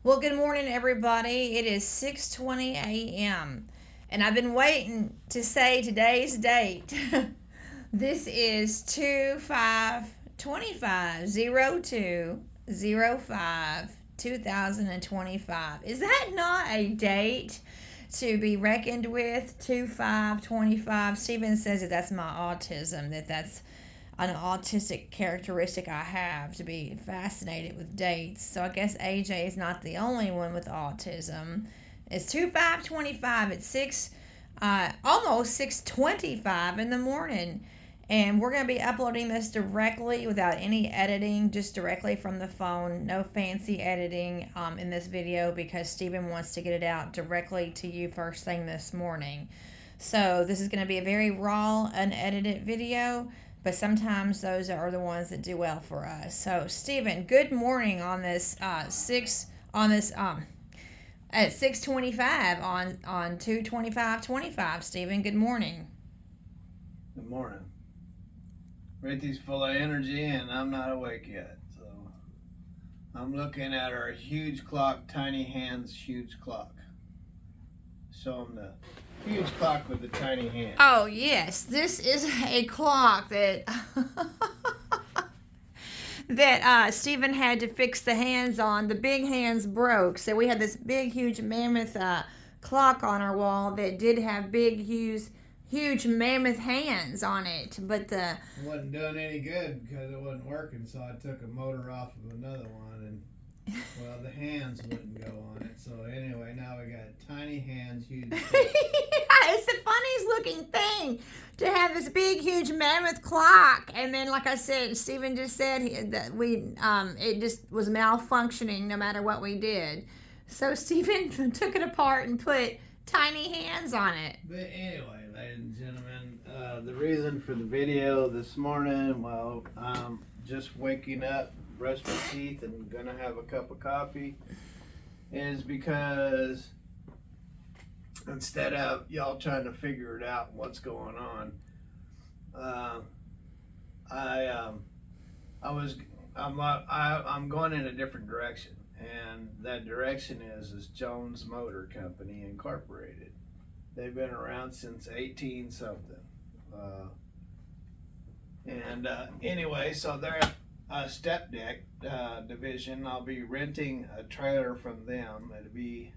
Well, good morning, everybody. It is 6:20 a.m. and I've been waiting to say today's date. This is 2/5/25 02/05 2025. Is that not a date to be reckoned with? 2/5/25. Stephen says that that's my autism, that's an autistic characteristic I have, to be fascinated with dates. So I guess AJ is not the only one with autism. It's 2/5/25 at almost 6:25 in the morning. And we're going to be uploading this directly without any editing, just directly from the phone. No fancy editing in this video because Stephen wants to get it out directly to you first thing this morning. So this is going to be a very raw, unedited video, but sometimes those are the ones that do well for us. So Stephen, good morning on this at 6:25 on 2/25/25. Stephen, good morning. Good morning. Rithy's full of energy and I'm not awake yet. So I'm looking at our huge clock, tiny hands, huge clock. Show them the huge clock with the tiny hands. Oh yes, this is a clock that Stephen had to fix the hands on. The big hands broke, so we had this big, huge mammoth clock on our wall that did have big, huge mammoth hands on it, but it wasn't doing any good because it wasn't working. So I took a motor off of another one, and well, the hands wouldn't go on it. So anyway, now we got tiny hands, huge. It's the funniest looking thing to have this big, huge mammoth clock, and then, like I said, Stephen just said that it just was malfunctioning no matter what we did. So Stephen took it apart and put tiny hands on it. But anyway, ladies and gentlemen, the reason for the video this morning, well, just waking up, brushed my teeth, and gonna have a cup of coffee, is because instead of y'all trying to figure it out what's going on, I'm going in a different direction, and that direction is Jones Motor Company Incorporated. They've been around since 18 something, and anyway, so they're a Stepdeck division. I'll be renting a trailer from them. It'll be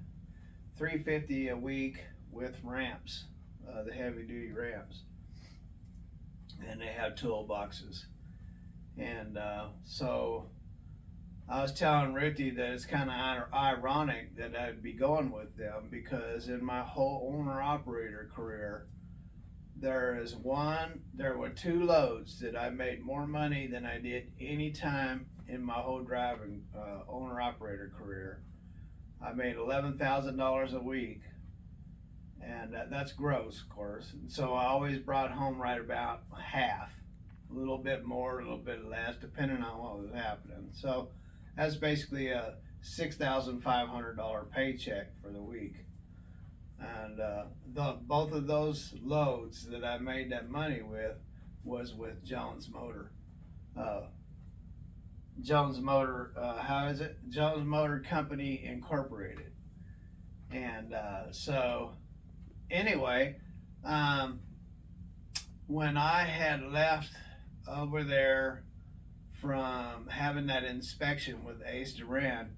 $350 a week with ramps, the heavy duty ramps, and they have toolboxes. And so I was telling Ruthie that it's kind of ironic that I'd be going with them, because in my whole owner-operator career, there were two loads that I made more money than I did any time in my whole driving owner-operator career. I made $11,000 a week, and that's gross, of course. And so I always brought home right about half, a little bit more, a little bit less, depending on what was happening. So that's basically a $6,500 paycheck for the week. And both of those loads that I made that money with was with Jones Motor. Jones Motor, Jones Motor Company Incorporated. And so anyway, when I had left over there from having that inspection with Ace Duran,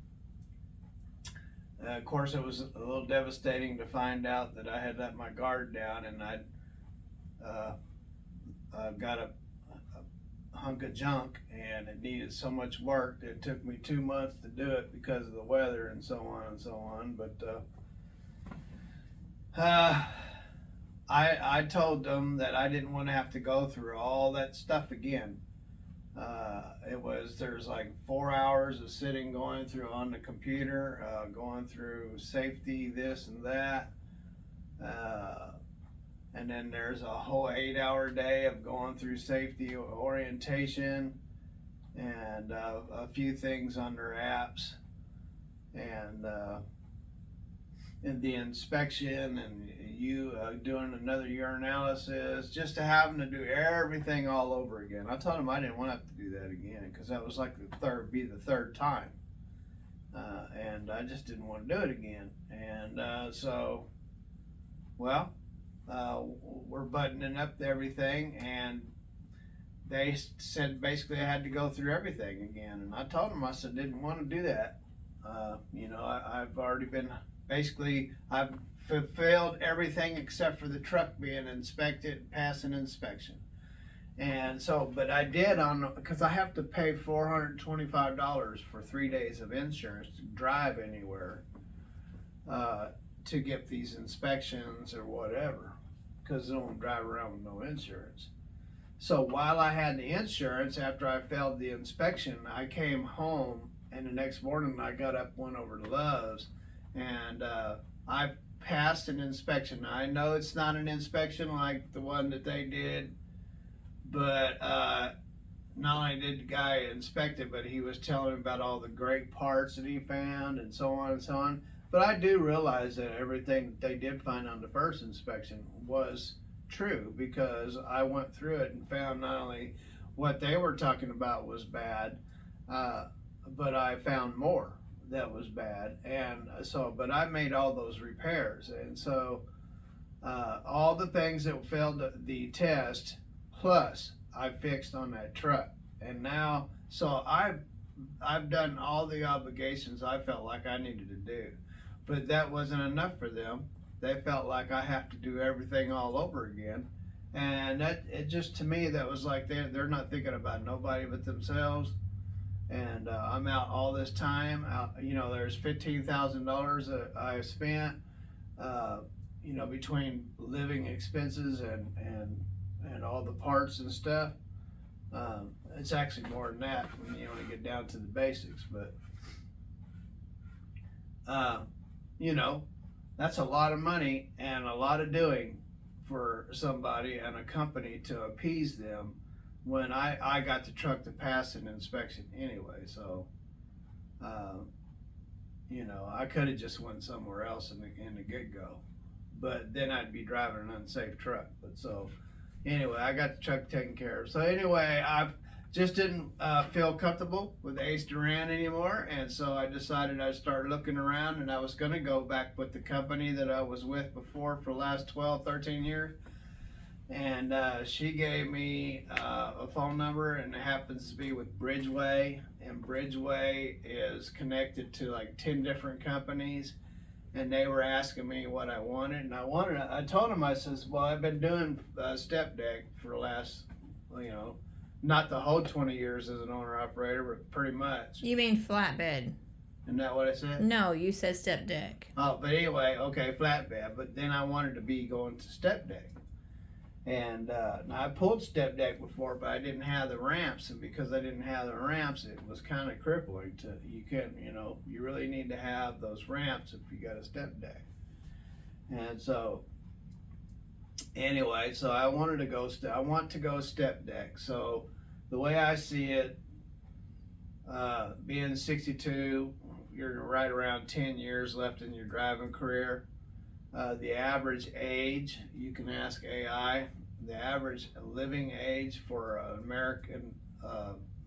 of course it was a little devastating to find out that I had let my guard down, and I'd got a hunk of junk, and it needed so much work that it took me 2 months to do it because of the weather and so on and so on. But I told them that I didn't want to have to go through all that stuff again. There's like 4 hours of sitting going through on the computer, going through safety, this and that, and then there's a whole 8-hour day of going through safety orientation, and a few things under apps, and the inspection, and you doing another urinalysis, just to having to do everything all over again. I told him I didn't want to have to do that again, because that was like the third time. and I just didn't want to do it again. And well, we're buttoning up everything, and they said basically I had to go through everything again. And I told them, I said, didn't want to do that. I've already been, basically, I've fulfilled everything except for the truck being inspected, passing inspection. And so, but I did because I have to pay $425 for 3 days of insurance to drive anywhere, to get these inspections or whatever, because I don't drive around with no insurance. So while I had the insurance, after I failed the inspection, I came home, and the next morning I got up, went over to Love's, and I passed an inspection. Now, I know it's not an inspection like the one that they did, but not only did the guy inspect it, but he was telling me about all the great parts that he found and so on and so on. But I do realize that everything that they did find on the first inspection was true, because I went through it and found not only what they were talking about was bad, but I found more that was bad. And so, but I made all those repairs, and so all the things that failed the test, plus I fixed on that truck. And now, so I've done all the obligations I felt like I needed to do, but that wasn't enough for them. They felt like I have to do everything all over again. And that, it just, to me, that was like they're not thinking about nobody but themselves. And I'm out all this time. There's $15,000 that I spent, between living expenses and all the parts and stuff. It's actually more than that when you want to get down to the basics. But, that's a lot of money and a lot of doing for somebody and a company to appease them, when I got the truck to pass an inspection anyway. So, I could have just went somewhere else in the get-go, but then I'd be driving an unsafe truck. But so, anyway, I got the truck taken care of. So anyway, I've just didn't feel comfortable with Ace Duran anymore, and so I decided I'd start looking around, and I was going to go back with the company that I was with before for the last 12, 13 years. And she gave me a phone number, and it happens to be with Bridgeway, and Bridgeway is connected to like 10 different companies, and they were asking me what I wanted, and I told them, I says, well, I've been doing Stepdeck for the last, not the whole 20 years as an owner-operator, but pretty much. You mean flatbed? Isn't that what I said? No, you said Stepdeck. Oh, but anyway, okay, flatbed, but then I wanted to be going to Stepdeck. And now I pulled Stepdeck before, but I didn't have the ramps, and because I didn't have the ramps, it was kind of crippling. You really need to have those ramps if you got a Stepdeck. And so, anyway, so I want to go Stepdeck. So the way I see it, being 62, you're right around 10 years left in your driving career. The average age, you can ask AI, the average living age for an American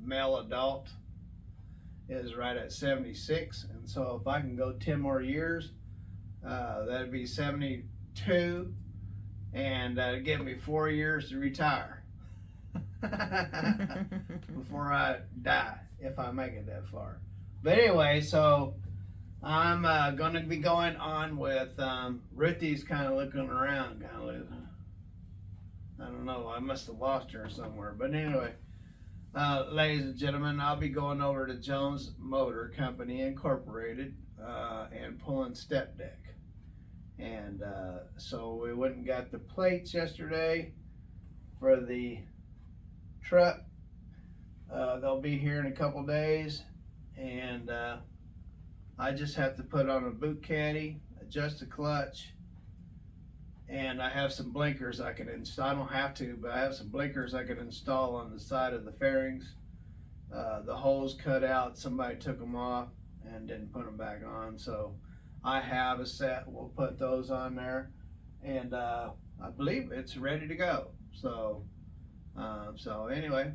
male adult is right at 76. And so if I can go 10 more years, that'd be 72, and that'd give me 4 years to retire before I die, if I make it that far. But anyway, so I'm going to be going on with Ruthie's kind of looking around, I don't know, I must have lost her somewhere. But anyway, ladies and gentlemen, I'll be going over to Jones Motor Company Incorporated and pulling Stepdeck. And so we went and got the plates yesterday for the truck. They'll be here in a couple days, and I just have to put on a boot caddy, adjust the clutch, and I have some blinkers I can install. I don't have to, but I have some blinkers I can install on the side of the fairings. The holes cut out, somebody took them off and didn't put them back on, so I have a set. We'll put those on there, and I believe it's ready to go. So anyway,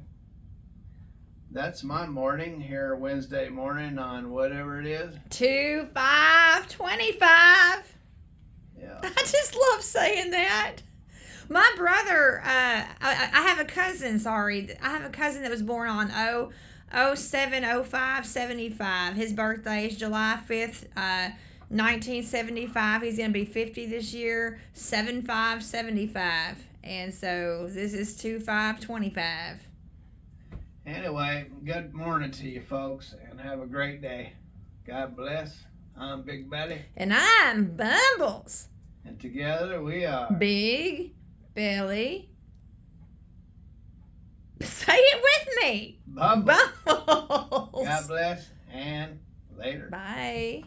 That's my morning here Wednesday morning on whatever it is. 2/5/25. Yeah. I just love saying that. My brother, I have a cousin, sorry. I have a cousin that was born on 07/05/75. His birthday is July 5th, 1975. He's going to be 50 this year, 7/5/75. And so this is 2/5/25. Anyway, good morning to you folks and have a great day. God bless. I'm Big Belly. And I'm Bumbles. And together we are Big Belly. Say it with me. Bumbles. Bumbles. God bless and later. Bye.